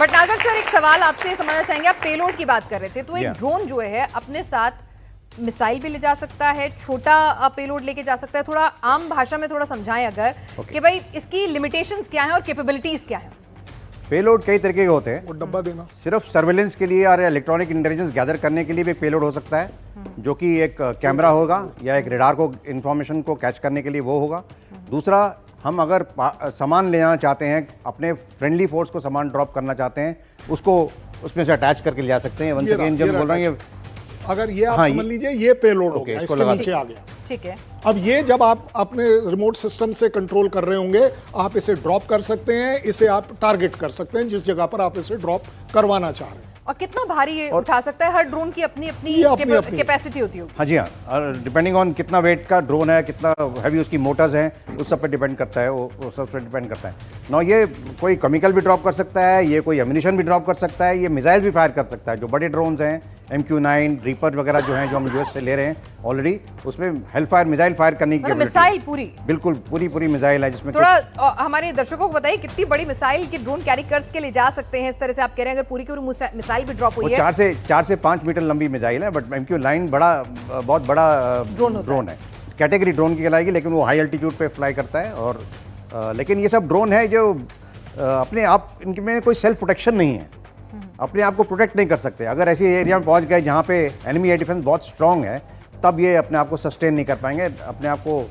But नागर sir, एक सवाल आपसे समझना चाहेंगे, आप पेलोड की बात कर रहे थे, तो एक ड्रोन जो है अपने साथ मिसाइल भी ले जा सकता है, छोटा पेलोड लेके जा सकता है। थोड़ा आम भाषा में थोड़ा समझाएं अगर कि भाई इसकी लिमिटेशंस क्या हैं और कैपेबिलिटीज क्या हैं। पेलोड कई तरीके के होते हैं। वो डब्बा देना सिर्फ सर्वेलेंस के लिए और इलेक्ट्रॉनिक इंटेलिजेंस गैदर करने के लिए भी पेलोड हो सकता है, जो कि एक कैमरा होगा या एक रेडार को इंफॉर्मेशन को कैच करने के लिए वो होगा। दूसरा, हम अगर सामान ले जाना चाहते हैं, अपने फ्रेंडली फोर्स को सामान ड्रॉप करना चाहते हैं, उसको उसमें से अटैच करके ले जा सकते हैं। वंस अगेन जब बोल रहे हैं, अगर ये आप समझ लीजिए ये पेलोड हो गया, इसके नीचे आ गया। ठीक है, अब ये जब आप अपने रिमोट सिस्टम से कंट्रोल कर रहे होंगे, आप इसे ड्रॉप कर सकते हैं, इसे आप टारगेट कर सकते हैं जिस जगह पर आप इसे ड्रॉप करवाना चाह रहे हैं। और कितना भारी ये उठा सकता है? हर ड्रोन की अपनी अपनी कैपेसिटी होती होगी। हाँ जी हाँ, और डिपेंडिंग ऑन कितना वेट का ड्रोन है, कितना हैवी उसकी मोटर्स हैं, उस सब पे डिपेंड करता है। वो सब पे डिपेंड करता है ना। ये कोई केमिकल भी ड्रॉप कर सकता है, ये कोई एम्यूनिशन भी ड्रॉप कर सकता है, ये मिसाइल भी फायर कर सकता है। जो बड़े ड्रोन्स हैं, MQ-9 रीपर वगैरह जो हैं, जो हम यूएस से ले रहे हैं ऑलरेडी, उसमें हेलफायर मिसाइल फायर करने की मिसाइल पूरी, बिल्कुल पूरी मिसाइल है, जिसमें थोड़ा हमारे दर्शकों को बताइए कितनी बड़ी मिसाइल की ड्रोन कैरी करके ले जा सकते हैं। इस तरह से आप कह रहे हैं अगर पूरी की पूरी मिसाइल भी ड्रॉप हुई है। 4 से 5 मीटर लंबी मिसाइल है, बट MQ-9 बहुत बड़ा ड्रोन है। कैटेगरी ड्रोन की कहलाएगी, लेकिन वो हाई अल्टीट्यूड पे फ्लाई करता है। और लेकिन ये सब ड्रोन है जो अपने आप, इनमें कोई सेल्फ प्रोटेक्शन नहीं है, अपने आप को प्रोटेक्ट नहीं कर सकते। अगर ऐसे एरिया में पहुंच गए जहां पे एनिमी एयर डिफेंस बहुत स्ट्रांग है, तब ये अपने आप को सस्टेन नहीं कर पाएंगे। अपने आप को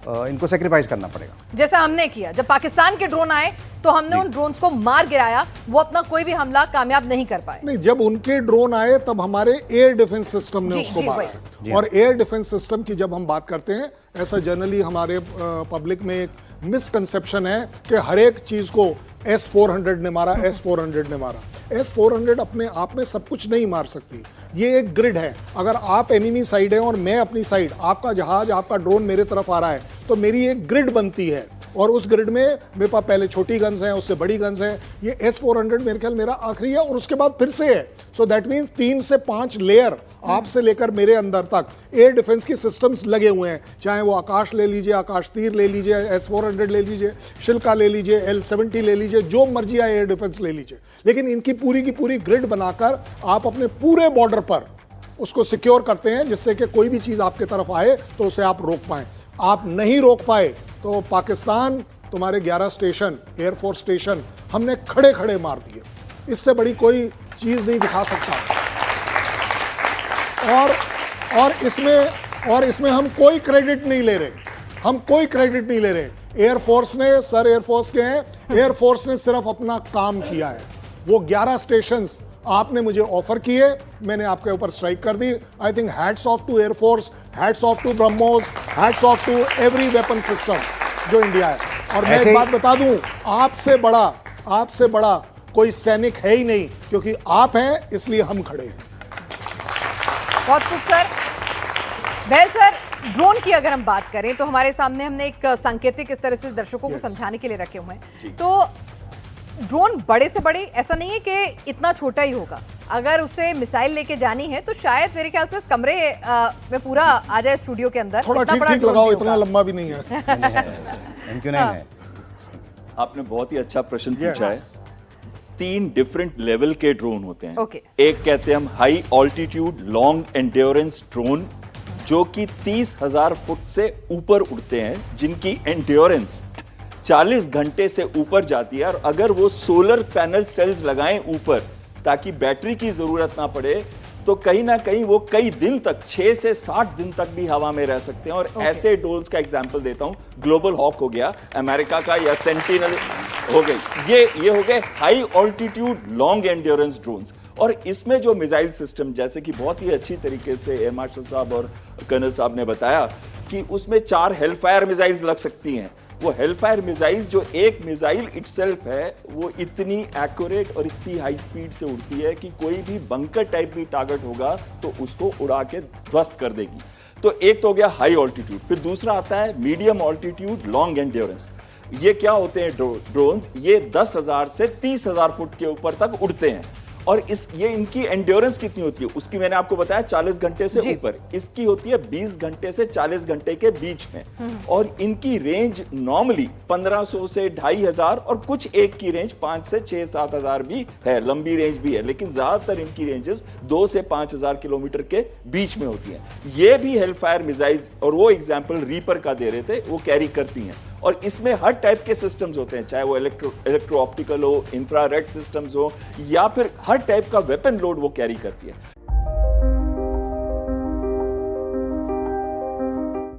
इनको सेक्रीफाइस करना पड़ेगा। जैसा हमने किया, जब पाकिस्तान के ड्रोन आए तो हमने उन ड्रोन्स को मार गिराया, वो अपना कोई भी हमला कामयाब नहीं कर पाए। नहीं, जब उनके ड्रोन आए तब हमारे एयर डिफेंस सिस्टम ने उसको मारा। और एयर डिफेंस सिस्टम की जब हम बात करते हैं, ऐसा जनरली हमारे पब्लिक में एक मिसकंसेप्शन है कि हर एक चीज को S-400 ने मारा, S-400 ने मारा। S-400 अपने आप में सब कुछ नहीं मार सकती। ये एक ग्रिड है। अगर आप एनिमी साइड है और मैं अपनी साइड, आपका जहाज, आपका ड्रोन मेरे तरफ आ रहा है, तो मेरी एक ग्रिड बनती है। और उस ग्रिड में मेरे पास पहले छोटी गन्स हैं, उससे बड़ी गन्स हैं। ये S-400 मेरे ख्याल मेरा आखिरी है, और उसके बाद फिर से है। सो दैट मीन्स 3 से 5 लेयर आपसे लेकर मेरे अंदर तक एयर डिफेंस की सिस्टम्स लगे हुए हैं। चाहे वो आकाश ले लीजिए, आकाश तीर ले लीजिए, S-400 ले लीजिए, शिल्का ले लीजिए, L-70 ले लीजिए, जो मर्जी आए एयर डिफेंस ले लीजिए। लेकिन इनकी पूरी की पूरी ग्रिड बनाकर आप अपने पूरे बॉर्डर पर उसको सिक्योर करते हैं, जिससे कि कोई भी चीज आपके तरफ आए तो उसे आप रोक पाए। आप नहीं रोक पाए तो पाकिस्तान, तुम्हारे 11 स्टेशन, एयरफोर्स स्टेशन हमने खड़े खड़े मार दिए। इससे बड़ी कोई चीज नहीं दिखा सकता। और इसमें हम कोई क्रेडिट नहीं ले रहे, हम कोई क्रेडिट नहीं ले रहे। एयरफोर्स ने, सर एयरफोर्स के हैं, एयरफोर्स ने सिर्फ अपना काम किया है। वो 11 स्टेशंस आपने मुझे ऑफर किए, मैंने आपके ऊपर स्ट्राइक कर दी। I think hats off to air force, hats off to BrahMos, hats off to every weapon system जो इंडिया है। और मैं एक बात बता दूं, आपसे बड़ा कोई सैनिक है ही नहीं, क्योंकि आप हैं इसलिए हम खड़े हैं। बहुत खूब सर। वेल सर, ड्रोन की अगर हम बात करें तो हमारे सामने हमने एक सांकेतिक इस तरह से दर्शकों को समझाने के लिए रखे हुए हैं। तो ड्रोन बड़े से बड़े, ऐसा नहीं है कि इतना छोटा ही होगा। अगर उसे मिसाइल लेके जानी है तो शायद मेरे ख्याल से इस कमरे में पूरा आ जाए स्टूडियो के अंदर। थोड़ा ठीक लगाओ, इतना लंबा भी नहीं है। MQ-9 है। आपने बहुत ही अच्छा प्रश्न पूछा है। 3 डिफरेंट लेवल के ड्रोन होते हैं। एक कहते हैं हम high altitude long endurance drone, जो कि 30,000 फुट से ऊपर उड़ते हैं, जिनकी एंड्योरेंस 40 घंटे से ऊपर जाती है। और अगर वो सोलर पैनल सेल्स लगाएं ऊपर, ताकि बैटरी की जरूरत ना पड़े, तो कहीं ना कहीं वो कई दिन तक, 6 से 60 दिन तक भी हवा में रह सकते हैं। और ऐसे ड्रोन्स का एग्जांपल देता हूं, ग्लोबल हॉक हो गया अमेरिका का, या सेंटिनल हो गई, ये हो गए high altitude long endurance drones. और इसमें जो मिसाइल सिस्टम, जैसे कि बहुत ही अच्छी तरीके से एयर मार्शल साहब और कर्नल साहब ने बताया कि उसमें 4 हेलफायर मिसाइल्स लग सकती हैं। वो हेलफायर मिसाइल्स, जो एक मिसाइल इटसेल्फ है, वो इतनी एक्यूरेट और इतनी हाई स्पीड से उड़ती है कि कोई भी बंकर टाइप भी टारगेट होगा तो उसको उड़ा के ध्वस्त कर देगी। तो एक तो हो गया हाई ऑल्टीट्यूड, फिर दूसरा आता है मीडियम ऑल्टीट्यूड लॉन्ग एंड्योरेंस। ये क्या होते हैं ड्रोन्स? ये 10,000 से 30,000 फुट के ऊपर तक उड़ते हैं। और ये इनकी एंड्योरेंस कितनी होती है उसकी मैंने आपको बताया 40 घंटे से ऊपर, इसकी होती है 20 घंटे से 40 घंटे के बीच में। और इनकी रेंज नॉर्मली 1500 से 2500 और कुछ एक की रेंज 5 से 6-7 हजार भी है, लंबी रेंज भी है, लेकिन ज्यादातर इनकी रेंजेस 2 से 5000 किलोमीटर के बीच में होती हैं। ये भी हेलफायर मिसाइल्स, और वो एग्जांपल रीपर का दे रहे थे, वो कैरी करती हैं। और इसमें हर टाइप के सिस्टम्स होते हैं, चाहे वो इलेक्ट्रो ऑप्टिकल हो, इंफ्रारेड सिस्टम्स हो, या फिर हर टाइप का वेपन लोड वो कैरी करती है।